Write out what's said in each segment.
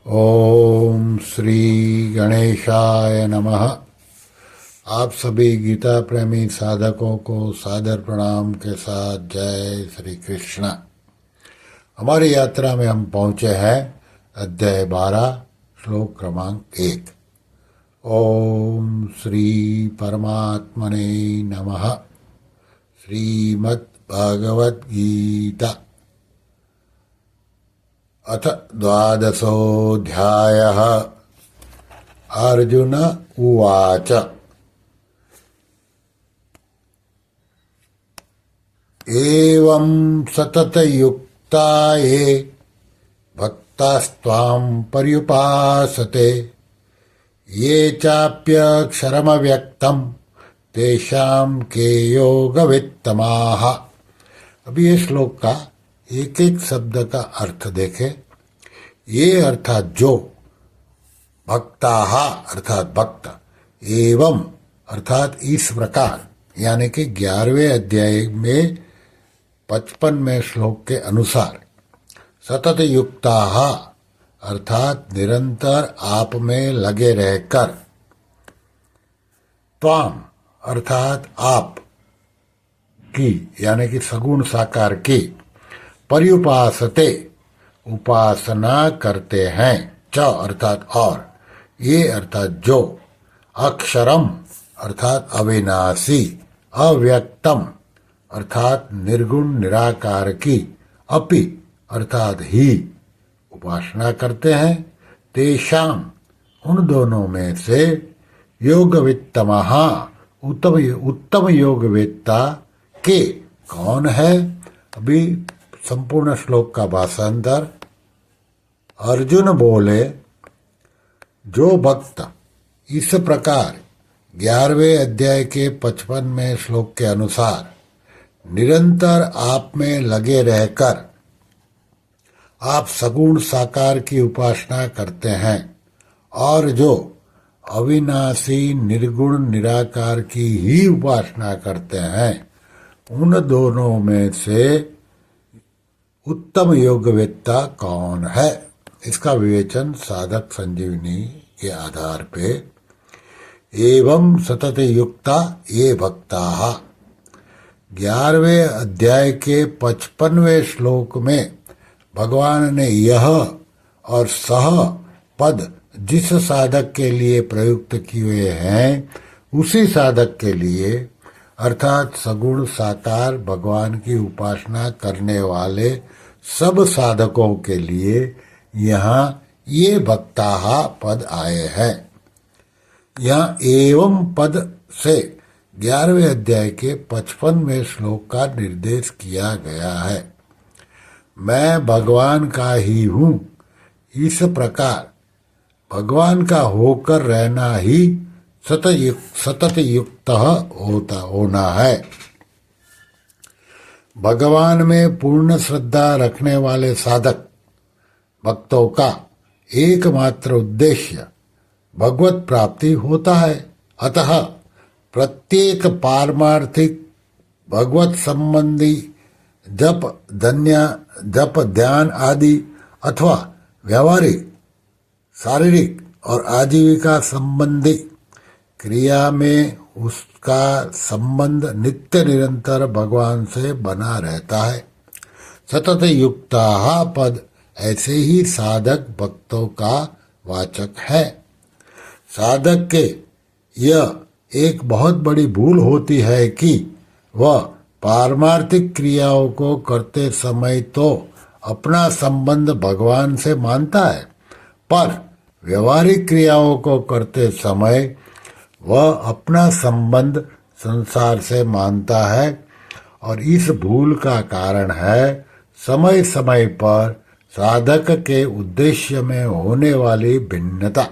ओम श्री गणेशाय नमः। आप सभी गीता प्रेमी साधकों को सादर प्रणाम के साथ जय श्री कृष्ण। हमारी यात्रा में हम पहुंचे हैं अध्याय 12 श्लोक क्रमांक 1। ओम श्री परमात्मने नमः। श्रीमद् भागवत गीता अथ द्वादशोऽध्यायः। अर्जुन उवाच एवं सततयुक्ता ये भक्तास्त्वां पर्युपासते ये चाप्यक्षरमव्यक्तं तेषां के योगवित्तमाः। अभी ये श्लोक का एक एक शब्द का अर्थ देखें। ये अर्थात जो, भक्ताः अर्थात भक्त, एवं अर्थात इस प्रकार, यानी कि 11वें अध्याय में 55वें श्लोक के अनुसार, सतत युक्ताः अर्थात निरंतर आप में लगे रहकर, त्वाम अर्थात आप की यानी कि सगुण साकार की, पर्युपासते उपासना करते हैं, च अर्थात और, ये अर्थात जो, अक्षरम अर्थात अविनाशी, अव्यक्तम अर्थात निर्गुण निराकार की, अपि अर्थात ही उपासना करते हैं, तेषाम उन दोनों में से, योगवित्तमः उत्तम योगवेत्ता के कौन है। अभी संपूर्ण श्लोक का भाषांतर। अर्जुन बोले, जो भक्त इस प्रकार 11वें अध्याय के 55वें श्लोक के अनुसार निरंतर आप में लगे रहकर आप सगुण साकार की उपासना करते हैं, और जो अविनाशी निर्गुण निराकार की ही उपासना करते हैं, उन दोनों में से उत्तम योगवेत्ता कौन है। इसका विवेचन साधक संजीवनी के आधार पे, एवं सतत युक्ता ये भक्ताः, 11वें अध्याय के 55वें श्लोक में भगवान ने यह और सह पद जिस साधक के लिए प्रयुक्त किए हैं, उसी साधक के लिए अर्थात सगुण साकार भगवान की उपासना करने वाले सब साधकों के लिए यहाँ ये भक्ताः पद आए हैं। यहाँ एवं पद से 11वें अध्याय के 55वें श्लोक का निर्देश किया गया है। मैं भगवान का ही हूँ, इस प्रकार भगवान का होकर रहना ही सतत युक्त होना है। भगवान में पूर्ण श्रद्धा रखने वाले साधक भक्तों का एकमात्र उद्देश्य भगवत प्राप्ति होता है। अतः प्रत्येक पारमार्थिक भगवत संबंधी जप ध्यान आदि अथवा व्यवहारिक शारीरिक और आजीविका संबंधी क्रिया में उसका संबंध नित्य निरंतर भगवान से बना रहता है। सतत युक्ताः पद ऐसे ही साधक भक्तों का वाचक है। साधक के यह एक बहुत बड़ी भूल होती है कि वह पारमार्थिक क्रियाओं को करते समय तो अपना संबंध भगवान से मानता है, पर व्यवहारिक क्रियाओं को करते समय वह अपना संबंध संसार से मानता है, और इस भूल का कारण है समय समय पर साधक के उद्देश्य में होने वाली भिन्नता।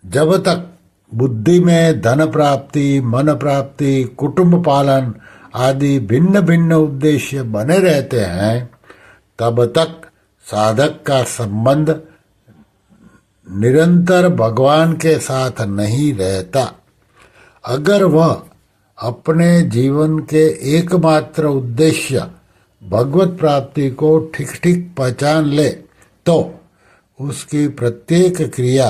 जब तक बुद्धि में धन प्राप्ति, मन प्राप्ति, कुटुंब पालन आदि भिन्न भिन्न उद्देश्य बने रहते हैं, तब तक साधक का संबंध निरंतर भगवान के साथ नहीं रहता। अगर वह अपने जीवन के एकमात्र उद्देश्य भगवत प्राप्ति को ठीक ठीक पहचान ले तो उसकी प्रत्येक क्रिया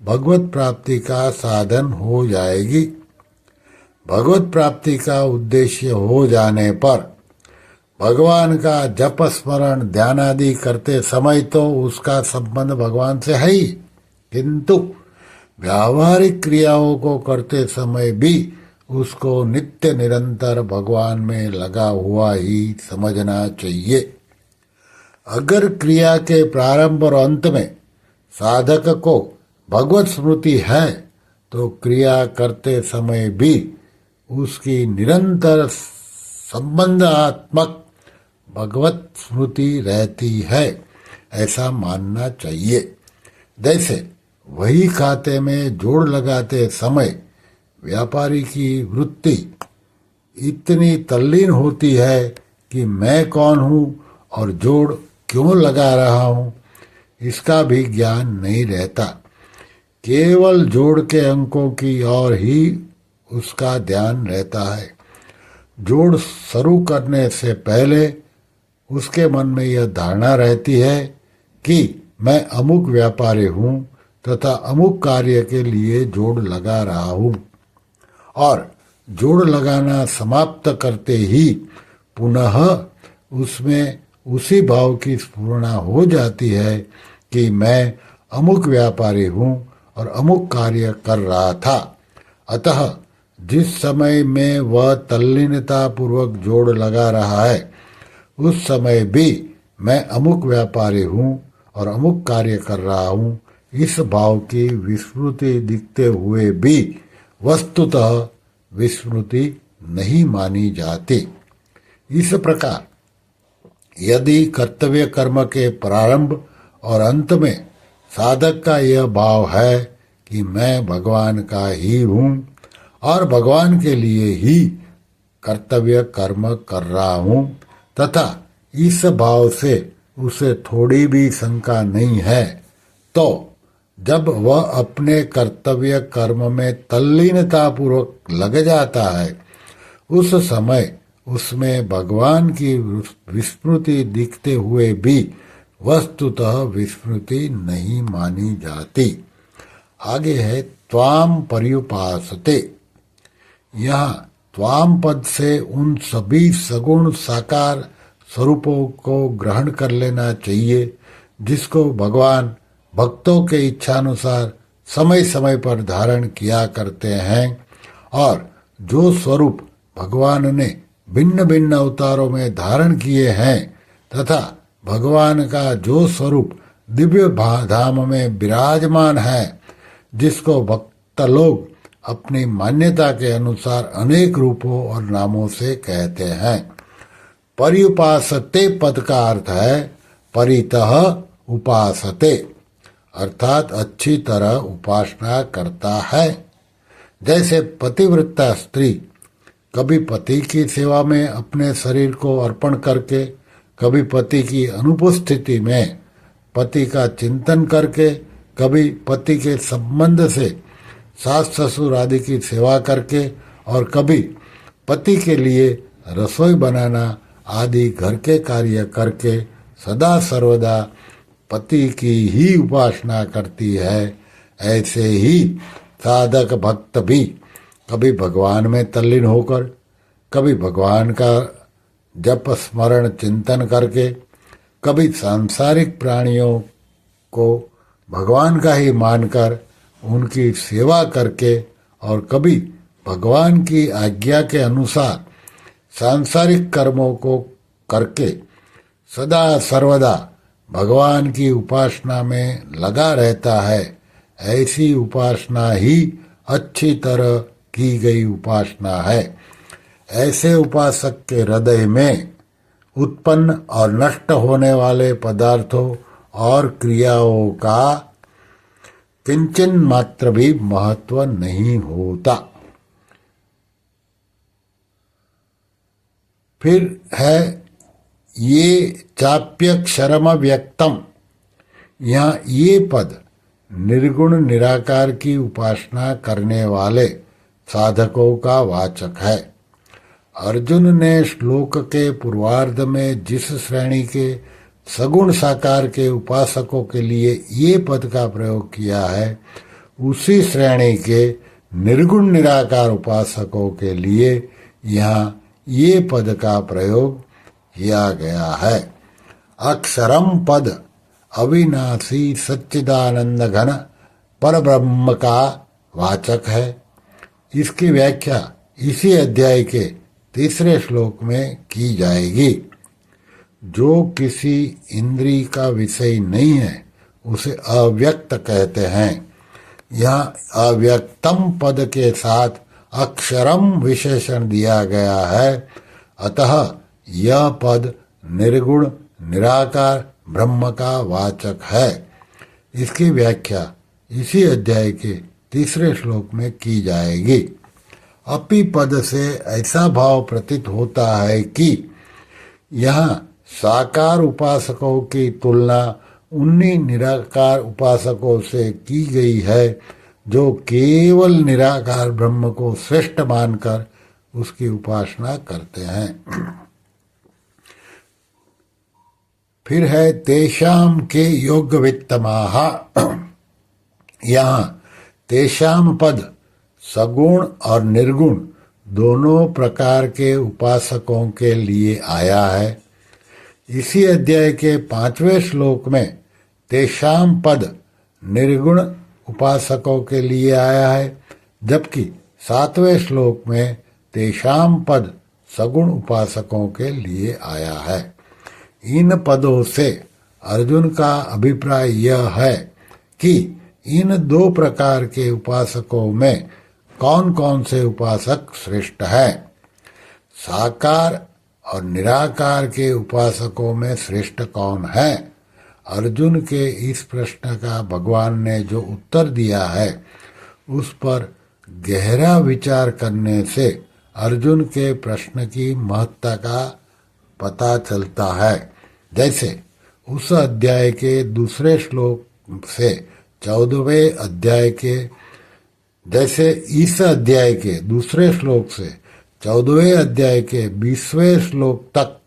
भगवत प्राप्ति का साधन हो जाएगी। भगवत प्राप्ति का उद्देश्य हो जाने पर भगवान का जप स्मरण ध्यान आदि करते समय तो उसका संबंध भगवान से है ही, किंतु व्यावहारिक क्रियाओं को करते समय भी उसको नित्य निरंतर भगवान में लगा हुआ ही समझना चाहिए। अगर क्रिया के प्रारंभ और अंत में साधक को भगवत स्मृति है तो क्रिया करते समय भी उसकी निरंतर संबंधात्मक भगवत स्मृति रहती है, ऐसा मानना चाहिए। जैसे वही खाते में जोड़ लगाते समय व्यापारी की वृत्ति इतनी तल्लीन होती है कि मैं कौन हूँ और जोड़ क्यों लगा रहा हूँ, इसका भी ज्ञान नहीं रहता। केवल जोड़ के अंकों की ओर ही उसका ध्यान रहता है। जोड़ शुरू करने से पहले उसके मन में यह धारणा रहती है कि मैं अमुक व्यापारी हूँ तथा अमुक कार्य के लिए जोड़ लगा रहा हूँ, और जोड़ लगाना समाप्त करते ही पुनः उसमें उसी भाव की स्फुरणा हो जाती है कि मैं अमुक व्यापारी हूँ और अमुक कार्य कर रहा था। अतः जिस समय में वह तल्लीनता पूर्वक जोड़ लगा रहा है उस समय भी मैं अमुक व्यापारी हूँ और अमुक कार्य कर रहा हूँ, इस भाव की विस्मृति दिखते हुए भी वस्तुतः विस्मृति नहीं मानी जाती। इस प्रकार यदि कर्तव्य कर्म के प्रारंभ और अंत में साधक का यह भाव है कि मैं भगवान का ही हूँ और भगवान के लिए ही कर्तव्य कर्म कर रहा हूँ तथा इस भाव से उसे थोड़ी भी शंका नहीं है, तो जब वह अपने कर्तव्य कर्म में तल्लीनता पूर्वक लग जाता है उस समय उसमें भगवान की विस्मृति दिखते हुए भी वस्तुतः विस्मृति नहीं मानी जाती। आगे है त्वाम पर्युपासते। यहाँ त्वाम पद से उन सभी सगुण साकार स्वरूपों को ग्रहण कर लेना चाहिए जिसको भगवान भक्तों के इच्छानुसार समय समय पर धारण किया करते हैं, और जो स्वरूप भगवान ने भिन्न भिन्न अवतारों में धारण किए हैं तथा भगवान का जो स्वरूप दिव्य धाम में विराजमान है, जिसको भक्त लोग अपनी मान्यता के अनुसार अनेक रूपों और नामों से कहते हैं। पर्युपासते पद का अर्थ है परितः उपासते, अर्थात अच्छी तरह उपासना करता है। जैसे पतिव्रता स्त्री कभी पति की सेवा में अपने शरीर को अर्पण करके, कभी पति की अनुपस्थिति में पति का चिंतन करके, कभी पति के संबंध से सास ससुर आदि की सेवा करके, और कभी पति के लिए रसोई बनाना आदि घर के कार्य करके सदा सर्वदा पति की ही उपासना करती है। ऐसे ही साधक भक्त भी कभी भगवान में तल्लीन होकर, कभी भगवान का जप स्मरण चिंतन करके, कभी सांसारिक प्राणियों को भगवान का ही मानकर उनकी सेवा करके, और कभी भगवान की आज्ञा के अनुसार सांसारिक कर्मों को करके सदा सर्वदा भगवान की उपासना में लगा रहता है। ऐसी उपासना ही अच्छी तरह की गई उपासना है। ऐसे उपासक के हृदय में उत्पन्न और नष्ट होने वाले पदार्थों और क्रियाओं का किंचन मात्र भी महत्व नहीं होता। फिर है ये चाप्यक्षरम व्यक्तम। यहाँ ये पद निर्गुण निराकार की उपासना करने वाले साधकों का वाचक है। अर्जुन ने श्लोक के पूर्वार्ध में जिस श्रेणी के सगुण साकार के उपासकों के लिए ये पद का प्रयोग किया है, उसी श्रेणी के निर्गुण निराकार उपासकों के लिए यहाँ ये पद का प्रयोग किया गया है। अक्षरम पद अविनाशी सच्चिदानंद घन परब्रह्म का वाचक है। इसकी व्याख्या इसी अध्याय के 3 श्लोक में की जाएगी। जो किसी इंद्रिय का विषय नहीं है उसे अव्यक्त कहते हैं। यहाँ अव्यक्तम पद के साथ अक्षरम विशेषण दिया गया है, अतः यह पद निर्गुण निराकार ब्रह्म का वाचक है। इसकी व्याख्या इसी अध्याय के 3 श्लोक में की जाएगी। अपि पद से ऐसा भाव प्रतीत होता है कि यहाँ साकार उपासकों की तुलना उन्हीं निराकार उपासकों से की गई है जो केवल निराकार ब्रह्म को श्रेष्ठ मानकर उसकी उपासना करते हैं। फिर है तेषाम के योग वित्तमाह। यहाँ तेषाम पद सगुण और निर्गुण दोनों प्रकार के उपासकों के लिए आया है। इसी अध्याय के 5वें श्लोक में तेषाम पद निर्गुण उपासकों के लिए आया है, जबकि 7वें श्लोक में तेषाम पद सगुण उपासकों के लिए आया है। इन पदों से अर्जुन का अभिप्राय यह है कि इन 2 प्रकार के उपासकों में कौन कौन से उपासक श्रेष्ठ है। साकार और निराकार के उपासकों में श्रेष्ठ कौन है? अर्जुन के इस प्रश्न का भगवान ने जो उत्तर दिया है उस पर गहरा विचार करने से अर्जुन के प्रश्न की महत्ता का पता चलता है। जैसे उस अध्याय के 2 श्लोक से 14वें अध्याय के जैसे इस अध्याय के 2 श्लोक से 14वें अध्याय के 20वें श्लोक तक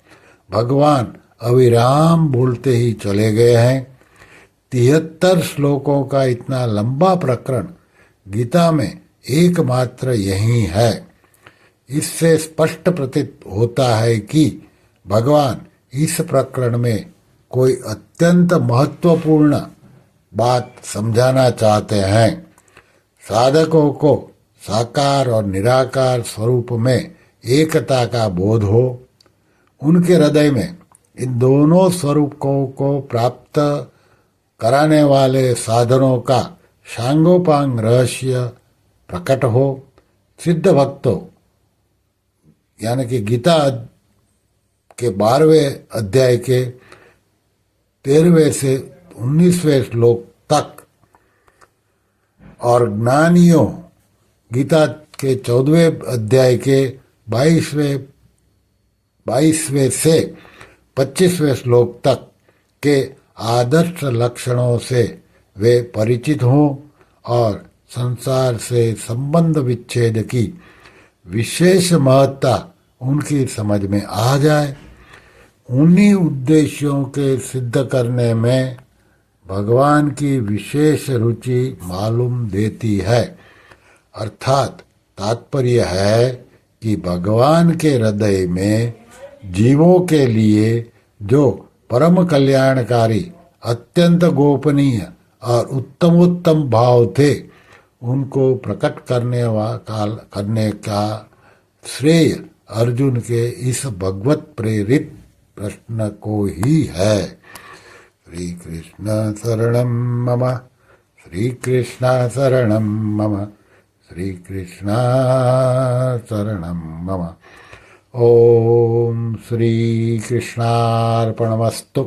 भगवान अविराम बोलते ही चले गए हैं। 73 श्लोकों का इतना लंबा प्रकरण गीता में एकमात्र यही है। इससे स्पष्ट प्रतीत होता है कि भगवान इस प्रकरण में कोई अत्यंत महत्वपूर्ण बात समझाना चाहते हैं। साधकों को साकार और निराकार स्वरूप में एकता का बोध हो, उनके हृदय में इन दोनों स्वरूपों को प्राप्त कराने वाले साधनों का सांगोपांग रहस्य प्रकट हो। सिद्ध भक्तों यानी कि गीता के 12वें अध्याय के 13वें से 19वें श्लोक तक और ज्ञानियों गीता के 14वें अध्याय के 22वें से 25वें श्लोक तक के आदर्श लक्षणों से वे परिचित हों और संसार से संबंध विच्छेद की विशेष महत्ता उनकी समझ में आ जाए। उन्हीं उद्देश्यों के सिद्ध करने में भगवान की विशेष रुचि मालूम देती है। अर्थात तात्पर्य है कि भगवान के हृदय में जीवों के लिए जो परम कल्याणकारी अत्यंत गोपनीय और उत्तमोत्तम भाव थे उनको प्रकट करने का श्रेय अर्जुन के इस भगवत प्रेरित प्रश्न को ही है। श्री कृष्ण शरणं मम, श्री कृष्ण शरणं मम, श्री कृष्ण शरणं मम। ओम श्री कृष्णार्पणमस्तु।